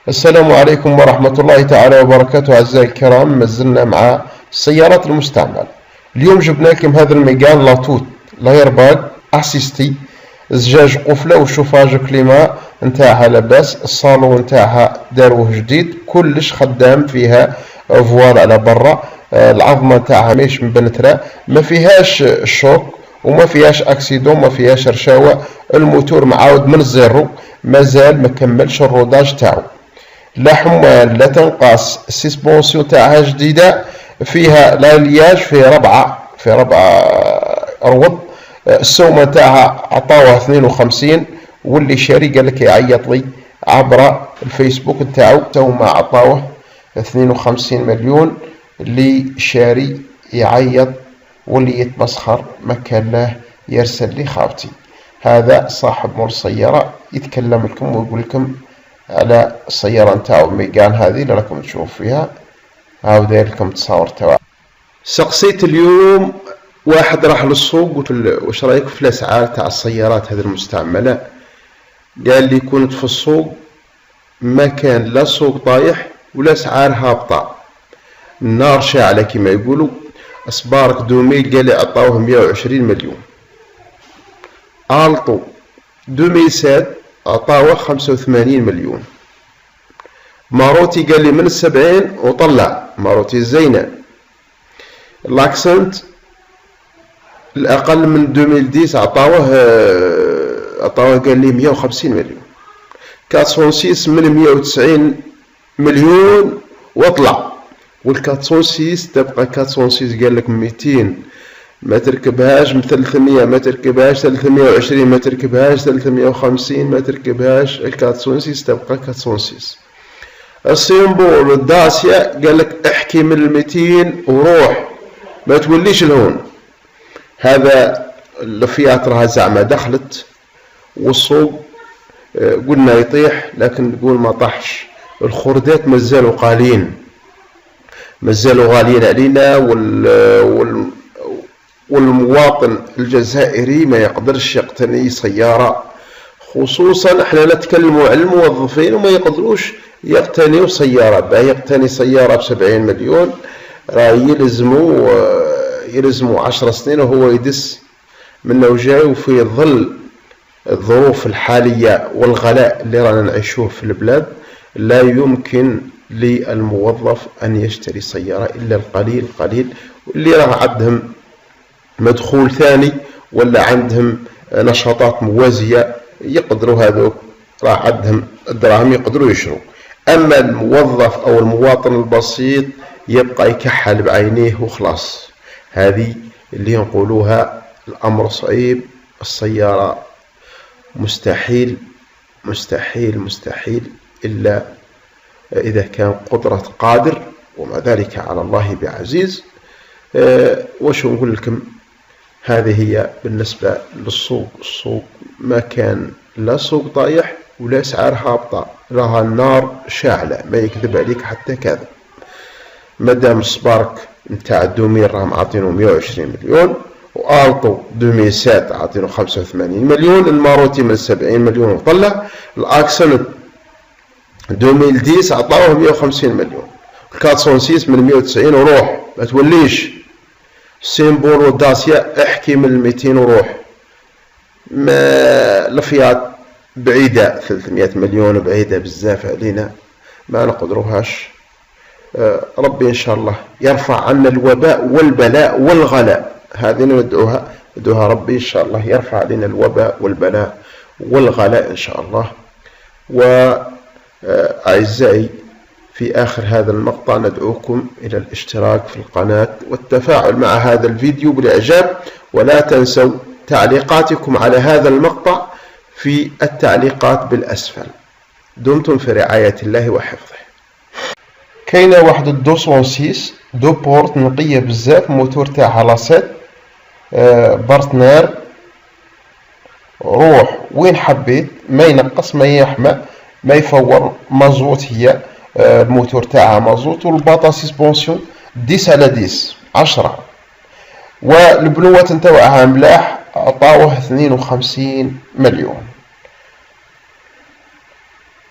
السلام عليكم ورحمة الله تعالى وبركاته. أعزائي الكرام، ما زلنا مع السيارات المستعملة. اليوم جبنا لكم هذا الميغان لاتوت لايرباغ اسيستي، زجاج قفلة وشوفاج كليما نتاعها لاباس، الصالون نتاعها داروه جديد، كلش خدام، فيها فوال على برا، العظمة نتاعها ماهيش مبنترة، ما فيهاش شوك وما فيهاش اكسيدون، ما فيهاش رشاوة. الموتور معاود من الزيرو، مازال ما كملش الروداج تاعو، لا حمال لا تنقاس، السسبونسيون تاعها جديدة، فيها لالياج في ربعة روض، السومة تاعها عطاوها 52، واللي شاري قال لك يعيط لي عبر الفيسبوك تاعو، سومة عطاوه 52 مليون، اللي شاري يعيط واللي يتمسخر ما كان له يرسل لي خاوتي. هذا صاحب مول السيارة يتكلم لكم ويقول لكم على السيارة نتاعو ميغان هذه اللي راكم تشوفوا فيها، هاو داير لكم تصاور تاعها. سقسيت اليوم واحد راح للسوق قلت له واش رايك في الاسعار تاع السيارات هذه المستعملة؟ قال لي كنت في السوق ما كان لا سوق طايح ولا اسعار هابطة، النار شاعلة كما يقولوا. اسبارك 2000 قال لي عطاوه 120 مليون، الطو 2007 عطاوه 85 مليون، ماروتي قال لي من 70 وطلع، ماروتي الزينة. الاكسنت الاقل من 2010 عطاوه قال لي 150 مليون، 406 من 190 مليون وطلع، وال406 تبقى 406 قال لك 200 ما تركبهاش، من 300 ما تركبهاش، 320 ما تركبهاش، 350 ما تركبهاش، ال406 تبقى 406. السيمبول الداسيا قال لك احكي من 200 وروح ما توليش لهون. هذا الفيات راها زعمة دخلت والسوق قلنا يطيح، لكن نقول ما طاحش، الخردات مازالوا غاليين علينا، والمواطن الجزائري ما يقدرش يقتني سيارة، خصوصا احنا نتكلموا على الموظفين وما يقدروش يقتنيوا سيارة. بقى يقتني سيارة ب70 مليون راه يلزموا 10 سنين وهو يدس منه وجاي، وفي ظل الظروف الحالية والغلاء اللي رانا نعيشوه في البلاد لا يمكن للموظف أن يشتري سيارة إلا القليل واللي راه عندهم مدخول ثاني ولا عندهم نشاطات موازية يقدروا، هذوك راه عندهم الدراهم يقدروا يشروا. أما الموظف أو المواطن البسيط يبقى يكحل بعينيه وخلاص. هذه اللي نقولوها الأمر صعيب، السيارة مستحيل إلا إذا كان قدرة قادر، وما ذلك على الله بعزيز. وش نقول لكم، هذه هي بالنسبة للسوق. السوق ما كان لا سوق طايح ولا اسعار هابطة، راها النار شاعلة، ما يكذب عليك حتى كذا. مادام السبارك نتاع 2000 راهم عاطينه 120 مليون، والطو 2007 عاطينه 85 مليون، الماروتي من 70 مليون وطلع، الاكسنت 2010 عطاوه 150 مليون، ال406 من 190 وروح ما توليش. سيمبول وداسيا احكي من 200 وروح. ما الفيات بعيدة 300 مليون، بعيدة بزاف علينا ما نقدروهاش. ربي إن شاء الله يرفع عنا الوباء والبلاء والغلاء، هذه ندعوها ربي إن شاء الله يرفع علينا الوباء والبلاء والغلاء إن شاء الله. وأعزائي، في آخر هذا المقطع ندعوكم إلى الاشتراك في القناة والتفاعل مع هذا الفيديو بالإعجاب، ولا تنسوا تعليقاتكم على هذا المقطع في التعليقات بالأسفل. دمتم في رعاية الله وحفظه. كاينه واحد 206 دو بورت نقيه بزاف، موتور تاعها لاسيت بارتنير، روح وين حبيت، ما ينقص ما يحمى ما يفور، مازوت هي الموتور تاعها مازوت، والباطا سسبونسيون 10/10، والبنوات نتاعها ملاح، عطاوه 52 مليون.